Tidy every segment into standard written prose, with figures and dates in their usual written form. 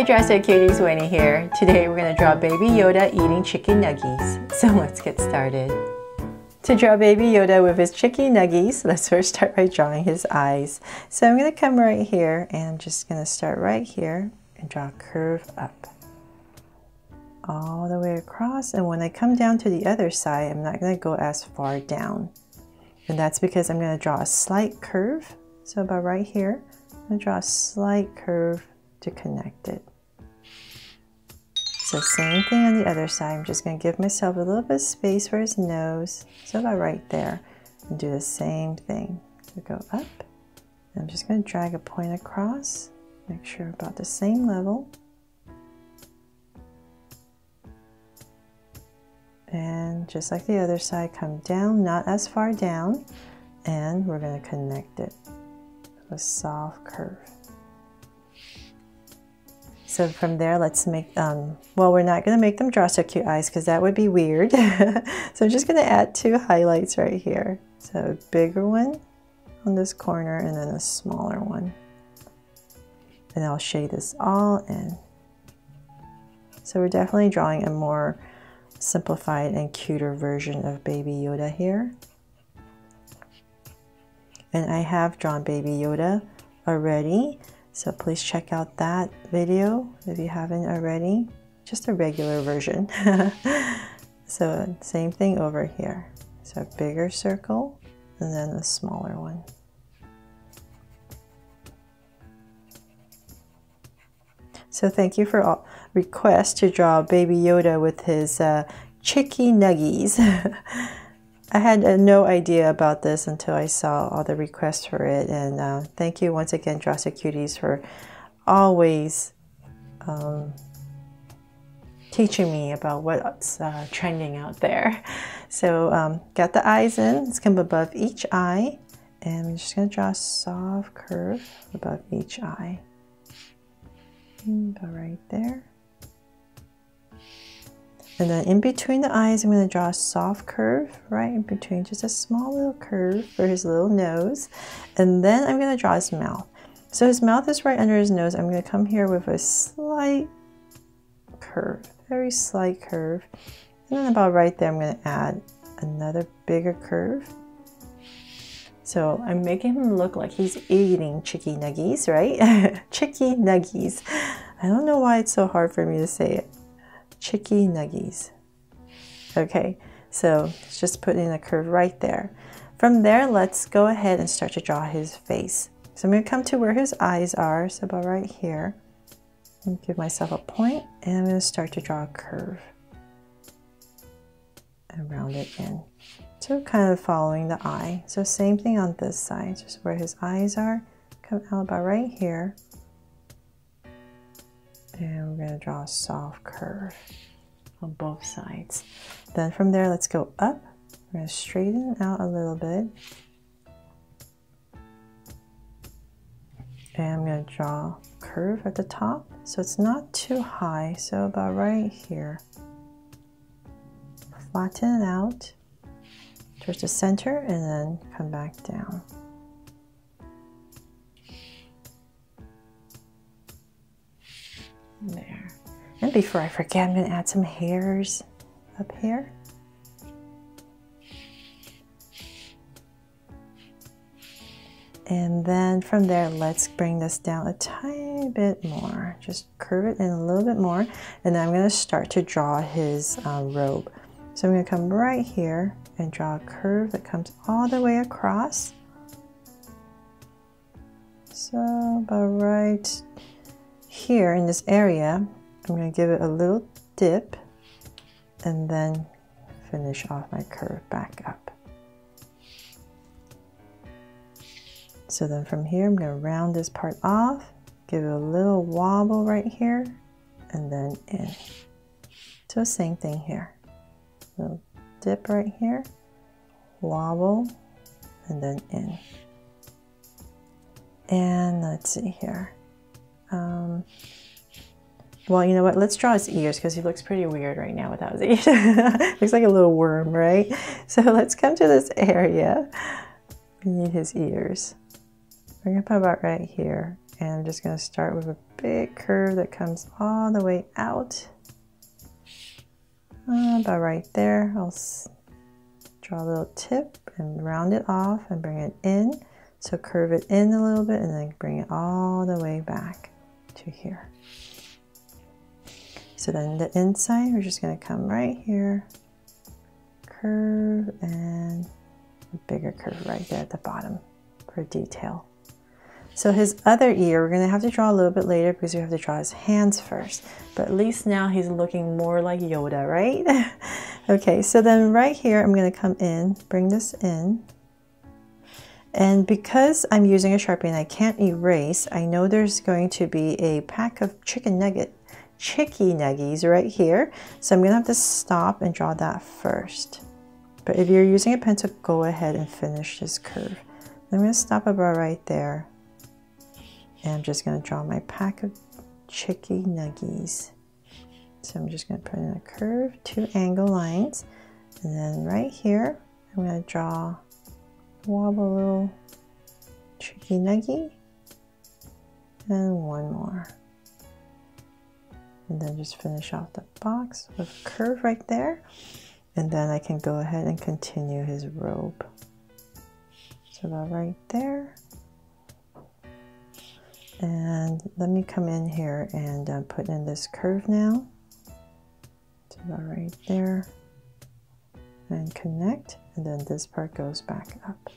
Hi Drastic Cuties, Winnie here. Today we're going to draw Baby Yoda eating chicky nuggies. So let's get started. To draw Baby Yoda with his chicky nuggies, let's first start by drawing his eyes. So I'm going to come right here and I'm just going to start right here and draw a curve up. All the way across, and when I come down to the other side, I'm not going to go as far down. And that's because I'm going to draw a slight curve. So about right here, I'm going to draw a slight curve to connect it. So same thing on the other side. I'm just going to give myself a little bit of space for his nose. So about right there. And do the same thing. So go up. I'm just going to drag a point across. Make sure about the same level. And just like the other side, come down, not as far down. And we're going to connect it with a soft curve. So from there, let's make, well, we're not going to make them draw so cute eyes because that would be weird. So I'm just going to add two highlights right here. So a bigger one on this corner and then a smaller one. And I'll shade this all in. So we're definitely drawing a more simplified and cuter version of Baby Yoda here. And I have drawn Baby Yoda already. So please check out that video if you haven't already. Just a regular version. So same thing over here. So a bigger circle and then a smaller one. So thank you for all requests to draw Baby Yoda with his chicky nuggies. I had no idea about this until I saw all the requests for it, and thank you once again, Drastic Cuties, for always teaching me about what's trending out there. So got the eyes in. Let's come above each eye, and I'm just going to draw a soft curve above each eye. About right there. And then in between the eyes, I'm going to draw a soft curve right in between, just a small little curve for his little nose. And then I'm going to draw his mouth. So his mouth is right under his nose. I'm going to come here with a slight curve, very slight curve. And then about right there, I'm going to add another bigger curve. So I'm making him look like he's eating chicky nuggies, right? Chicky nuggies. I don't know why it's so hard for me to say it. Chicky nuggies. Okay, so just put in a curve right there. From there, let's go ahead and start to draw his face. So I'm going to come to where his eyes are, so about right here. And give myself a point, and I'm going to start to draw a curve. And round it in. So kind of following the eye. So same thing on this side, just where his eyes are. Come out about right here. And we're going to draw a soft curve on both sides. Then from there, let's go up. We're going to straighten it out a little bit. And I'm going to draw a curve at the top. So it's not too high, so about right here. Flatten it out towards the center and then come back down. There. And before I forget, I'm going to add some hairs up here. And then from there, let's bring this down a tiny bit more. Just curve it in a little bit more. And then I'm going to start to draw his robe. So I'm going to come right here and draw a curve that comes all the way across. So about right here in this area, I'm going to give it a little dip and then finish off my curve back up. So then from here, I'm going to round this part off, give it a little wobble right here, and then in. So same thing here. Little dip right here, wobble, and then in. And let's see here. Well, you know what? Let's draw his ears because he looks pretty weird right now without his ears. Looks like a little worm, right? So let's come to this area. We need his ears. We're going to put about right here And I'm just going to start with a big curve that comes all the way out. About right there. I'll draw a little tip and round it off and bring it in. So curve it in a little bit and then bring it all the way back to here. So then the inside, we're just going to come right here, curve, and a bigger curve right there at the bottom for detail. So his other ear, we're going to have to draw a little bit later because we have to draw his hands first. But at least now he's looking more like Yoda, right? Okay, so then right here, I'm going to come in, bring this in. And because I'm using a Sharpie and I can't erase, I know there's going to be a pack of Chicky Nuggies right here. So I'm going to have to stop and draw that first. But if you're using a pencil, go ahead and finish this curve. I'm going to stop about right there. And I'm just going to draw my pack of Chicky Nuggies. So I'm just going to put in a curve, 2 angle lines. And then right here, I'm going to draw wobble little Chicky Nuggie. And one more. And then just finish off the box with a curve right there. And then I can go ahead and continue his robe. So about right there. And let me come in here and put in this curve now. So about right there. And connect. And then this part goes back up.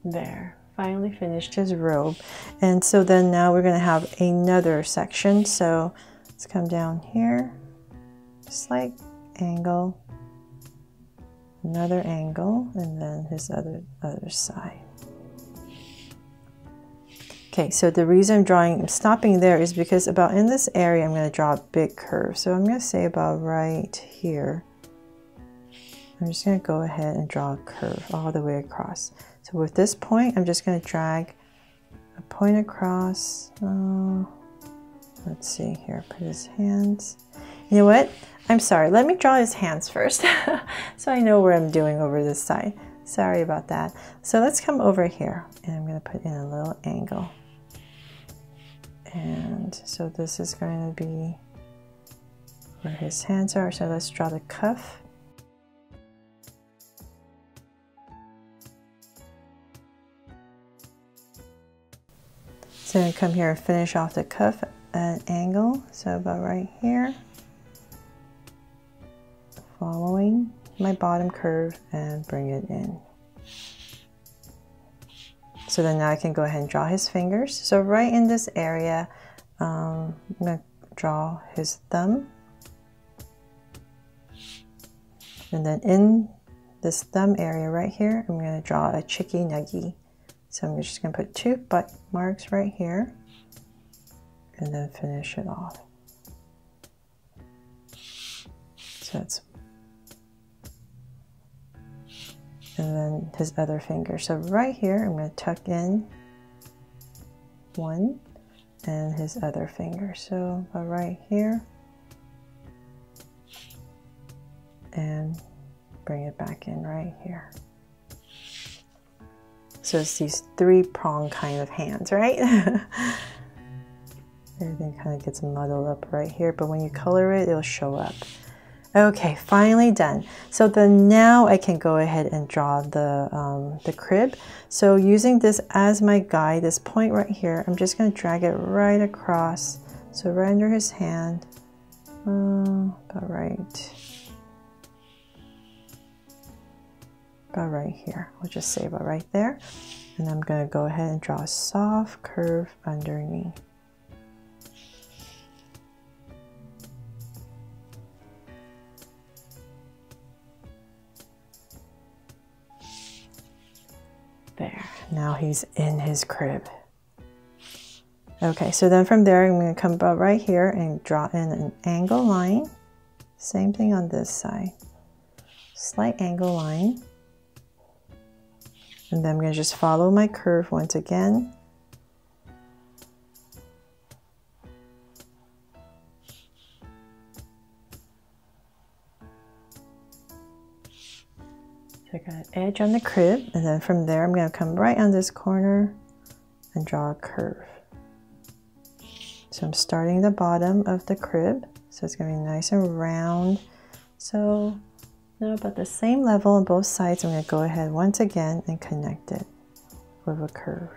There. Finally finished his robe. And so then now we're going to have another section. So let's come down here. Slight angle. Another angle, and then his other side. Okay, so the reason I'm stopping there is because about in this area I'm going to draw a big curve. So I'm going to say about right here. I'm just going to go ahead and draw a curve all the way across. So with this point, I'm just going to drag a point across. Let's see here, put his hands. You know what? I'm sorry, let me draw his hands first so I know where I'm doing over this side. Sorry about that. So let's come over here and I'm going to put in a little angle. And so this is going to be where his hands are. So let's draw the cuff. So I'm going to come here and finish off the cuff at an angle. So about right here. Following my bottom curve and bring it in. So then now I can go ahead and draw his fingers. So right in this area, I'm going to draw his thumb. And then in this thumb area right here, I'm going to draw a Chicky Nuggie. So I'm just going to put 2 butt marks right here and then finish it off. So that's and then his other finger. So right here, I'm going to tuck in 1 and his other finger. So about right here and bring it back in right here. So it's these 3-prong kind of hands, right? Everything kind of gets muddled up right here, but when you color it, it'll show up. Okay, finally done. So then now I can go ahead and draw the crib. So using this as my guide, this point right here, I'm just going to drag it right across. So right under his hand, about right here. We'll just say about right there. And I'm going to go ahead and draw a soft curve underneath. There, now he's in his crib. Okay, so then from there, I'm going to come about right here and draw in an angle line. Same thing on this side. Slight angle line. And then I'm going to just follow my curve once again. To I got an edge on the crib, and then from there I'm going to come right on this corner and draw a curve. So I'm starting the bottom of the crib, so it's going to be nice and round. So now about the same level on both sides, I'm going to go ahead once again and connect it with a curve.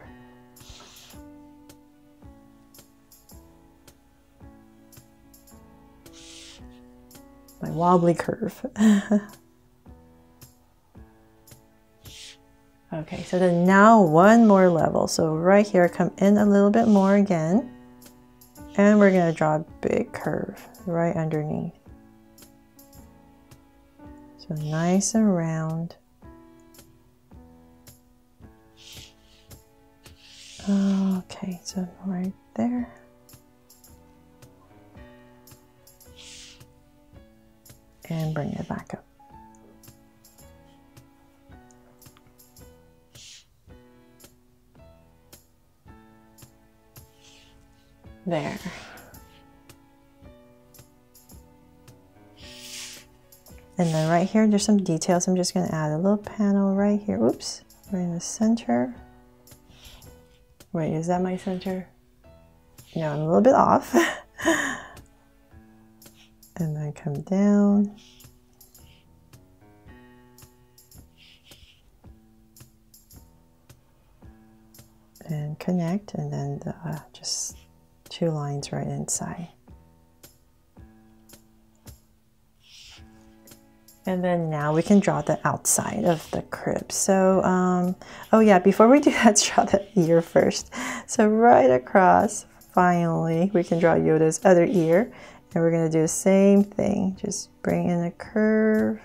My wobbly curve. Okay, so then now one more level. So right here, come in a little bit more again. And we're going to draw a big curve right underneath. So nice and round. Okay, so right there. And bring it back up. There. And then right here, there's some details. I'm just going to add a little panel right here. Oops, right in the center. Wait, is that my center? No, I'm a little bit off. And then come down. And connect, and then just 2 lines right inside. And then now we can draw the outside of the crib. So, oh yeah, before we do that, let's draw the ear first. So right across, finally, we can draw Yoda's other ear. And we're going to do the same thing. Just bring in a curve.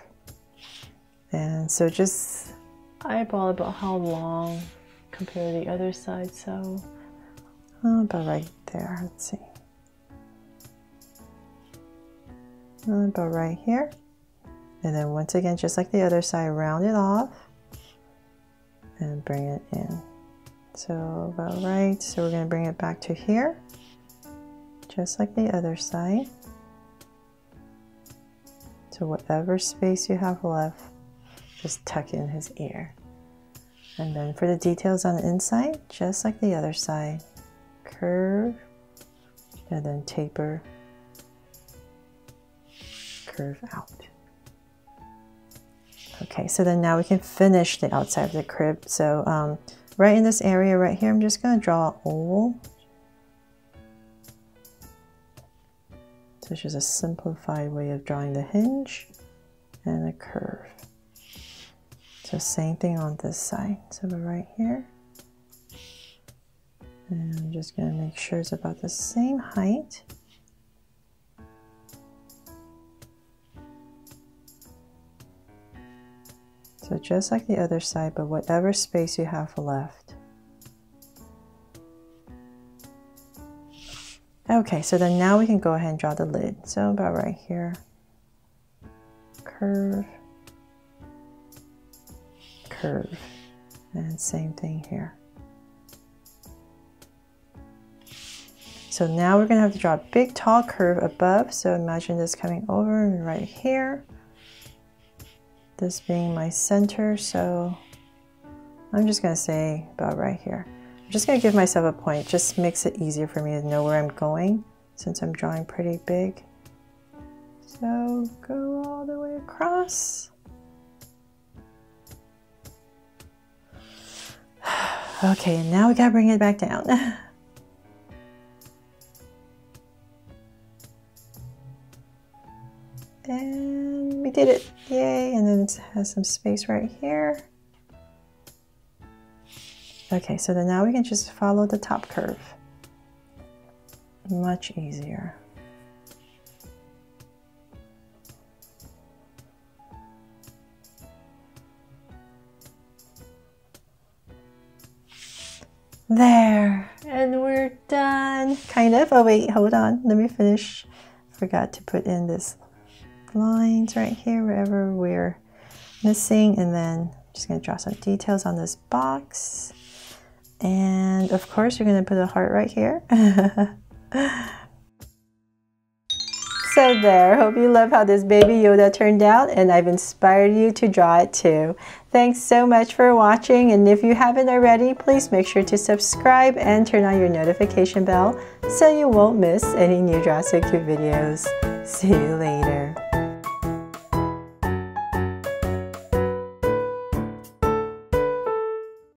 And so just eyeball about how long compared to the other side. So about right there. Let's see. About right here. And then once again, just like the other side, round it off and bring it in. So about right. So we're going to bring it back to here, just like the other side. So whatever space you have left, just tuck in his ear. And then for the details on the inside, just like the other side, curve, and then taper, curve out. Okay, so then now we can finish the outside of the crib. So right in this area right here, I'm just going to draw an oval. So it's just a simplified way of drawing the hinge and a curve. So same thing on this side. So we're right here. And I'm just going to make sure it's about the same height. So just like the other side, but whatever space you have left. Okay, so then now we can go ahead and draw the lid. So about right here. Curve. Curve. And same thing here. So now we're going to have to draw a big tall curve above. So imagine this coming over and right here. This being my center, so I'm just going to say about right here. I'm just going to give myself a point. It just makes it easier for me to know where I'm going since I'm drawing pretty big. So go all the way across. Okay, and now we got to bring it back down. And we did it, yay, and then it has some space right here. Okay, so then now we can just follow the top curve. Much easier. There, and we're done, kind of. Oh wait, hold on, let me finish. Forgot to put in this lines right here wherever we're missing, and then I'm just going to draw some details on this box, and of course you're going to put a heart right here. So there, hope you love how this Baby Yoda turned out, and I've inspired you to draw it too. Thanks so much for watching, and if you haven't already, please make sure to subscribe and turn on your notification bell so you won't miss any new Draw So Cute videos. See you later.